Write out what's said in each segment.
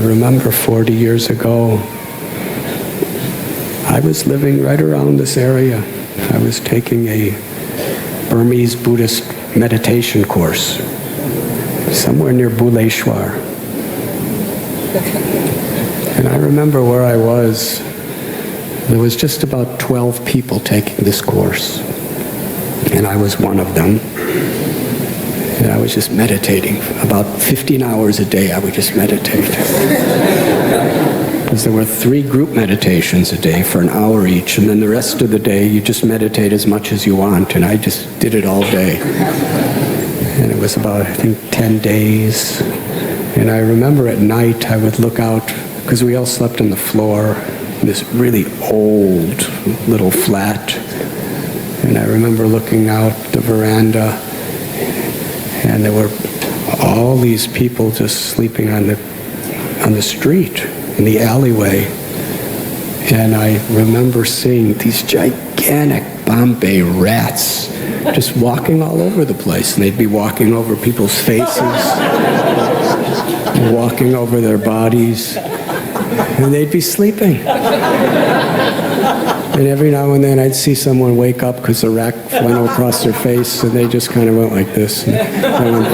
remember 40 years ago, I was living right around this area. I was taking a Burmese Buddhist meditation course somewhere near Bhuleshwar. And I remember where I was. There was just about 12 people taking this course. And I was one of them. And I was just meditating. About 15 hours a day I would just meditate. Because there were 3 group meditations a day for an hour each, and then the rest of the day you just meditate as much as you want, and I just did it all day. And it was about, I think, 10 days. And I remember at night I would look out, because we all slept on the floor, in this really old little flat. And I remember looking out the veranda, and there were all these people just sleeping on the street, in the alleyway. And I remember seeing these gigantic Bombay rats just walking all over the place. And they'd be walking over people's faces, walking over their bodies, and they'd be sleeping. And every now and then I'd see someone wake up because the rat went across their face, and they just kind of went like this and went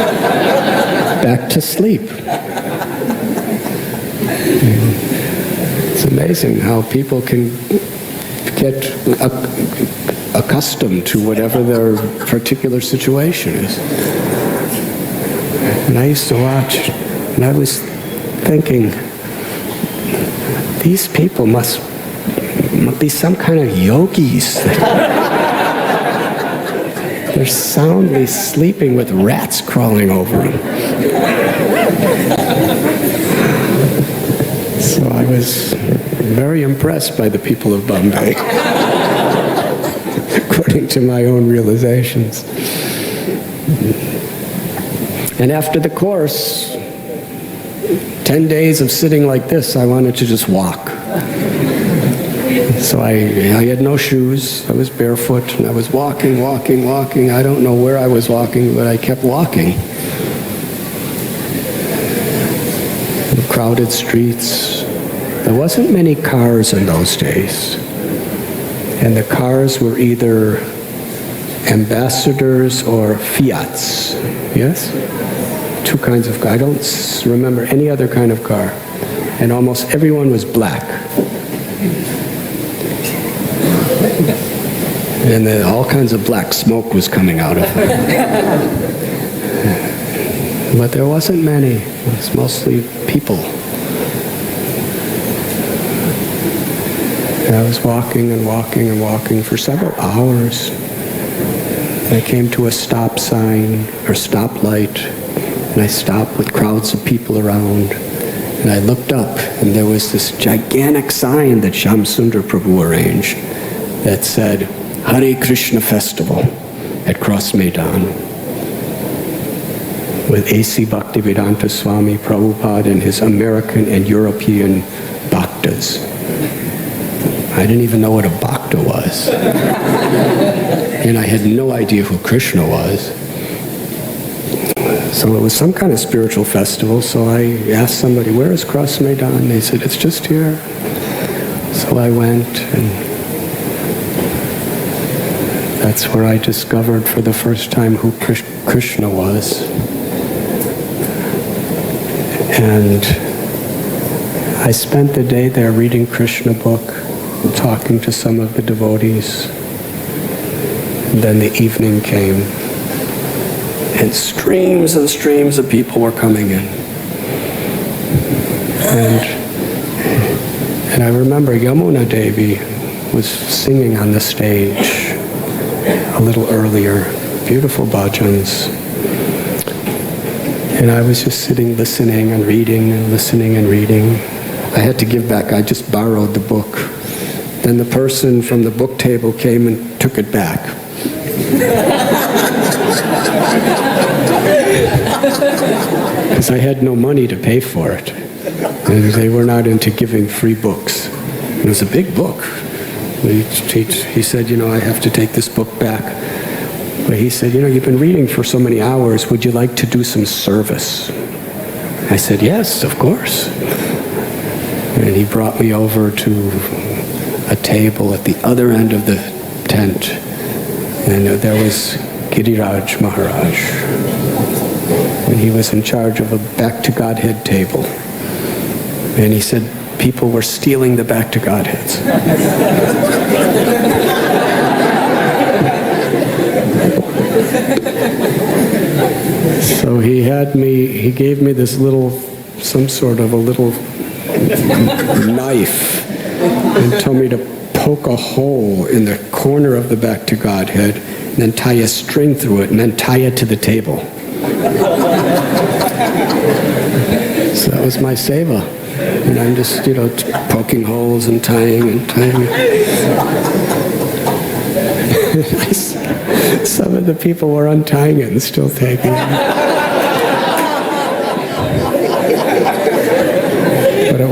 back to sleep. It's amazing how people can get accustomed to whatever their particular situation is. And I used to watch, and I was thinking, these people must be some kind of yogis. They're soundly sleeping with rats crawling over them. So I was very impressed by the people of Bombay, according to my own realizations. And after the course, 10 days of sitting like this, I wanted to just walk. So I had no shoes, I was barefoot, and I was walking. I don't know where I was walking, but I kept walking. The crowded streets. There wasn't many cars in those days. And the cars were either ambassadors or Fiats, yes? 2 kinds of cars. I don't remember any other kind of car. And almost everyone was black. And then all kinds of black smoke was coming out of them. But there wasn't many. It was mostly people. And I was walking and walking for several hours. And I came to a stop sign, or stoplight, and I stopped with crowds of people around. And I looked up, and there was this gigantic sign that Shamsundar Prabhu arranged that said, Hare Krishna Festival at Cross Maidan, with A.C. Bhaktivedanta Swami Prabhupada and his American and European bhaktas. I didn't even know what a bhakta was. And I had no idea who Krishna was. So it was some kind of spiritual festival, so I asked somebody, where is Cross Maidan? They said, it's just here. So I went, and that's where I discovered for the first time who Krishna was. And I spent the day there reading Krishna book, talking to some of the devotees. And then the evening came, and streams and streams of people were coming in. And I remember Yamuna Devi was singing on the stage a little earlier, beautiful bhajans. And I was just sitting, listening and reading and listening and reading. I had to give back, I just borrowed the book. Then the person from the book table came and took it back. Because I had no money to pay for it. And they were not into giving free books. It was a big book. He said, I have to take this book back. But he said, you've been reading for so many hours, would you like to do some service? I said, yes, of course. And he brought me over to a table at the other end of the tent. And there was Giriraja Maharaj. And he was in charge of a Back to Godhead table. And he said people were stealing the Back to Godheads. So he gave me this some sort of a little knife and told me to poke a hole in the corner of the Back to Godhead and then tie a string through it and then tie it to the table. So that was my seva. And I'm just, poking holes and tying. Some of the people were untying it and still taking it. But it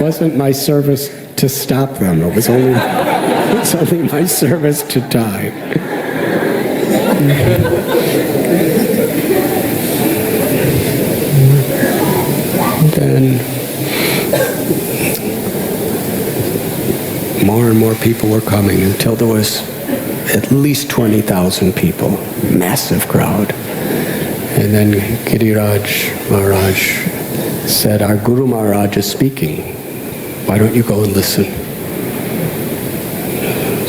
wasn't my service to stop them. It was only my service to tie. Then more and more people were coming until there was at least 20,000 people, massive crowd. And then Giriraj Maharaj said, "Our Guru Maharaj is speaking. Why don't you go and listen?"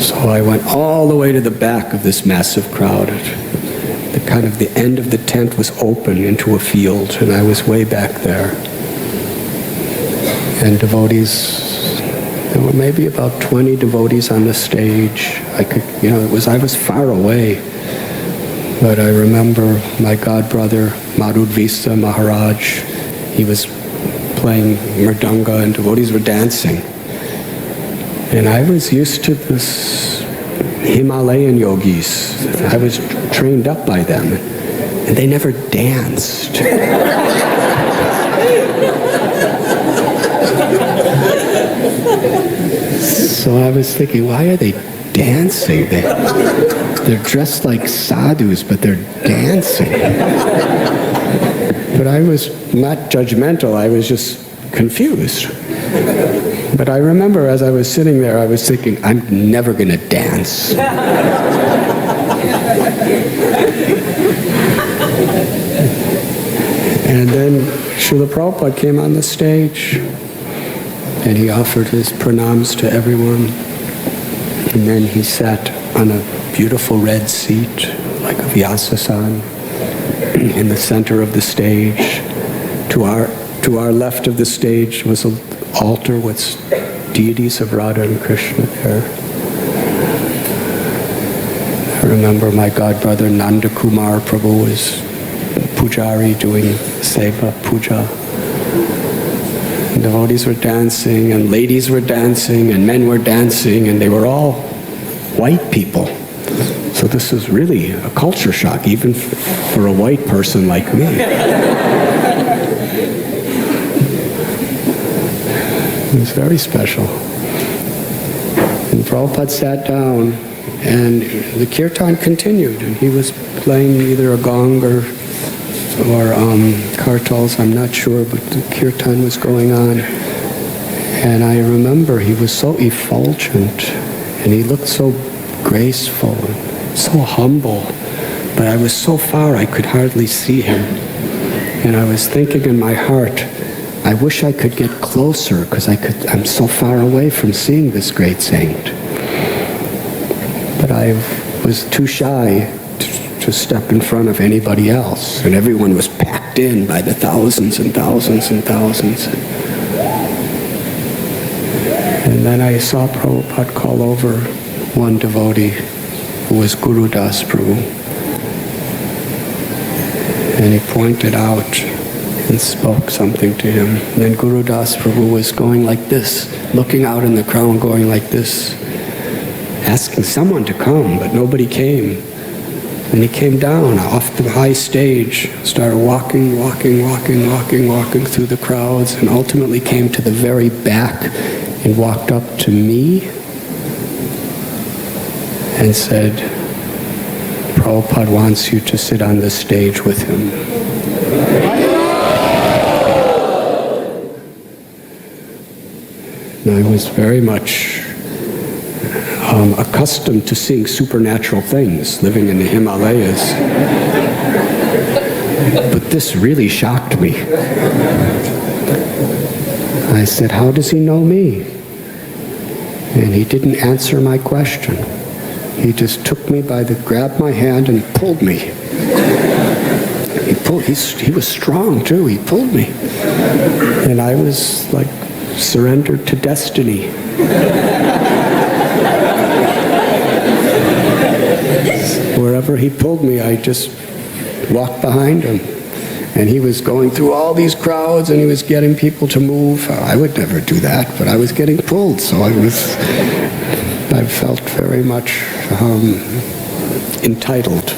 So I went all the way to the back of this massive crowd. The end of the tent was open into a field, and I was way back there. And devotees, there were maybe about 20 devotees on the stage. I was far away. But I remember my godbrother, Madhudvisa Maharaj, he was playing mridanga and devotees were dancing. And I was used to this Himalayan yogis. I was trained up by them. And they never danced. So I was thinking, why are they dancing? They're dressed like sadhus, but they're dancing. But I was not judgmental, I was just confused. But I remember as I was sitting there, I was thinking, I'm never going to dance. And then Srila Prabhupada came on the stage, and he offered his pranams to everyone. And then he sat on a beautiful red seat, like a Vyasasan, in the center of the stage. To our left of the stage was an altar with deities of Radha and Krishna there. I remember my godbrother Nanda Kumar Prabhu was pujari doing seva puja. And devotees were dancing, and ladies were dancing, and men were dancing, and they were all white people. So this was really a culture shock, even for a white person like me. It was very special. And Prabhupada sat down, and the kirtan continued, and he was playing either a gong or kartals, I'm not sure, but the kirtan was going on. And I remember he was so effulgent, and he looked so graceful, and so humble, but I was so far I could hardly see him. And I was thinking in my heart, I wish I could get closer, because I'm so far away from seeing this great saint. But I was too shy to step in front of anybody else, and everyone was packed in by the thousands and thousands and thousands. And then I saw Prabhupada call over one devotee who was Gurudas Prabhu, and he pointed out and spoke something to him. And then Gurudas Prabhu was going like this, looking out in the crowd, going like this, asking someone to come, but nobody came. And he came down off the high stage, started walking through the crowds, and ultimately came to the very back and walked up to me and said, Prabhupada wants you to sit on the stage with him. And I was very much accustomed to seeing supernatural things, living in the Himalayas. But this really shocked me. I said, how does he know me? And he didn't answer my question. He just took me grabbed my hand and pulled me. He was strong too, he pulled me. And I was like surrendered to destiny. Wherever he pulled me, I just walked behind him. And he was going through all these crowds and he was getting people to move. I would never do that, but I was getting pulled, so I felt very much entitled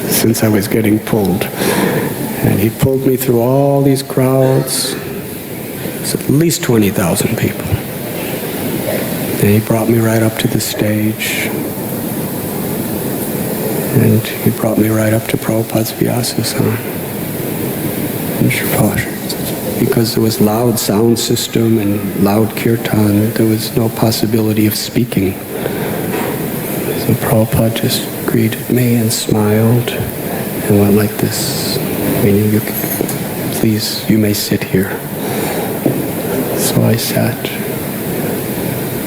since I was getting pulled. And he pulled me through all these crowds. It was at least 20,000 people. And he brought me right up to the stage. And he brought me right up to Prabhupada's Vyasa-san. Because there was loud sound system and loud kirtan, there was no possibility of speaking. So Prabhupada just greeted me and smiled and went like this, meaning, please, you may sit here. So I sat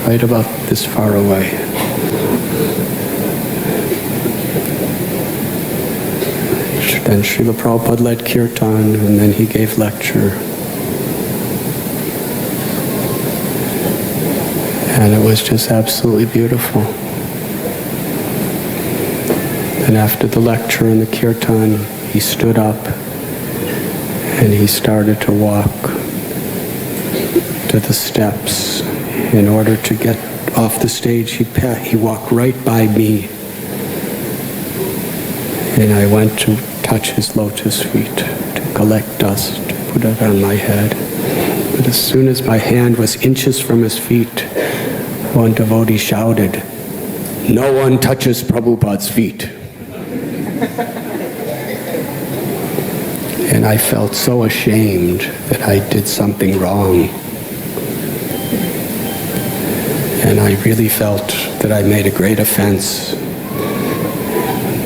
right about this far away. Then Srila Prabhupada led kirtan, and then he gave lecture. And it was just absolutely beautiful. And after the lecture and the kirtan, he stood up and he started to walk to the steps. In order to get off the stage, he walked right by me. And I went to touch his lotus feet, to collect dust, to put it on my head. But as soon as my hand was inches from his feet, one devotee shouted, "No one touches Prabhupada's feet." And I felt so ashamed that I did something wrong. And I really felt that I made a great offense.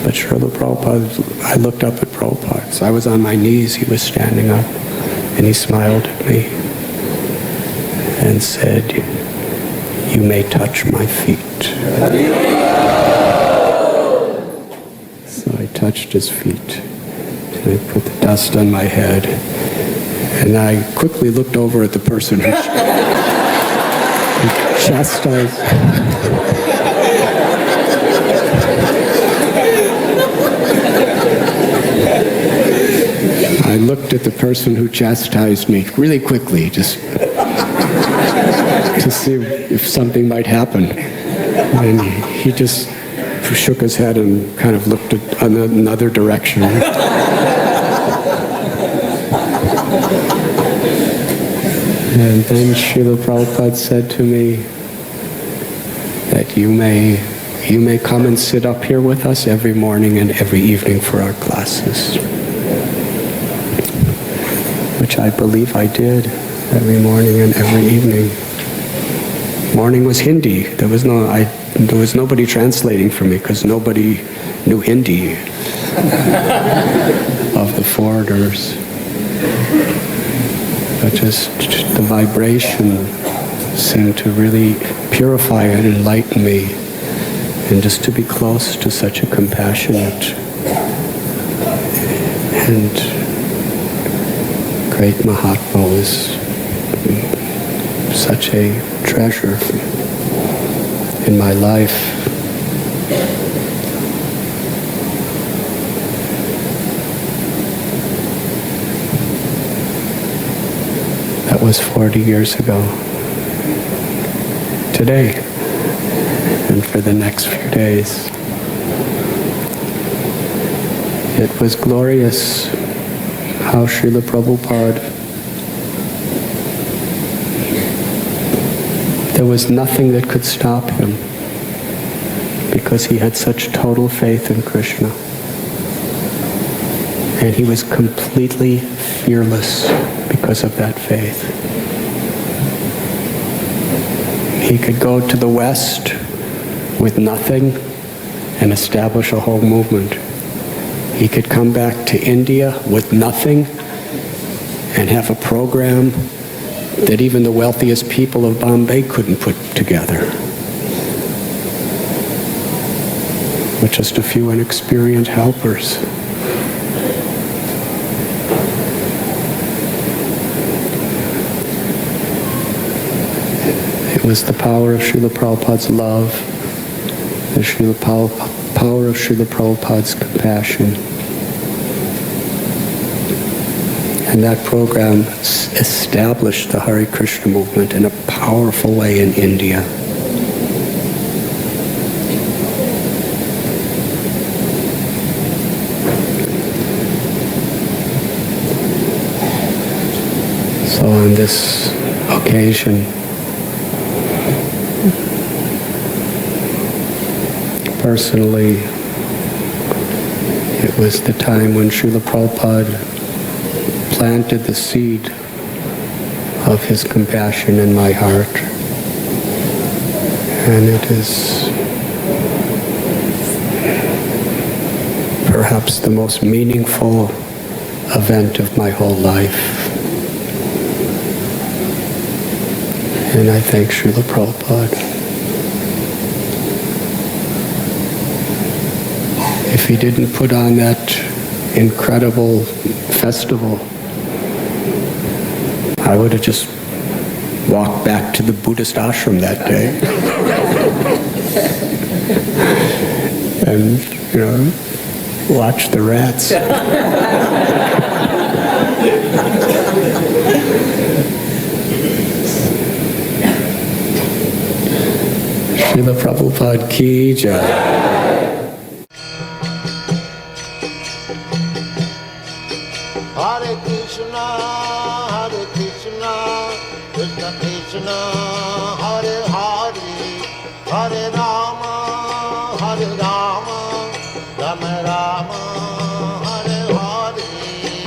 But Srila Prabhupada, I looked up at Prabhupada. So I was on my knees, he was standing up, and he smiled at me and said, "You may touch my feet." So I touched his feet, and I put the dust on my head, and I quickly looked over at the person who chastised. I looked at the person who chastised me really quickly, just to see if something might happen. And he just shook his head and kind of looked at another direction. And then Srila Prabhupada said to me that you may come and sit up here with us every morning and every evening for our classes. Which I believe I did every morning and every evening. Morning was Hindi. There was nobody translating for me because nobody knew Hindi of the foreigners. But just the vibration seemed to really purify and enlighten me, and just to be close to such a compassionate and great Mahatma was such a treasure in my life. That was 40 years ago. Today, and for the next few days. It was glorious how Srila Prabhupada, there was nothing that could stop him because he had such total faith in Krishna. And he was completely fearless because of that faith. He could go to the West with nothing and establish a whole movement. He could come back to India with nothing and have a program that even the wealthiest people of Bombay couldn't put together, with just a few inexperienced helpers. It was the power of Srila Prabhupada's love, the power of Srila Prabhupada's compassion. And that program established the Hare Krishna movement in a powerful way in India. So on this occasion, personally, it was the time when Srila Prabhupada planted the seed of his compassion in my heart. And it is perhaps the most meaningful event of my whole life. And I thank Srila Prabhupada. If he didn't put on that incredible festival, I would have just walked back to the Buddhist Ashram that day. And, watch the rats. Srila Prabhupada ki jai. Hare Krishna, Krishna Krishna, Hare Hare, Hare Rama.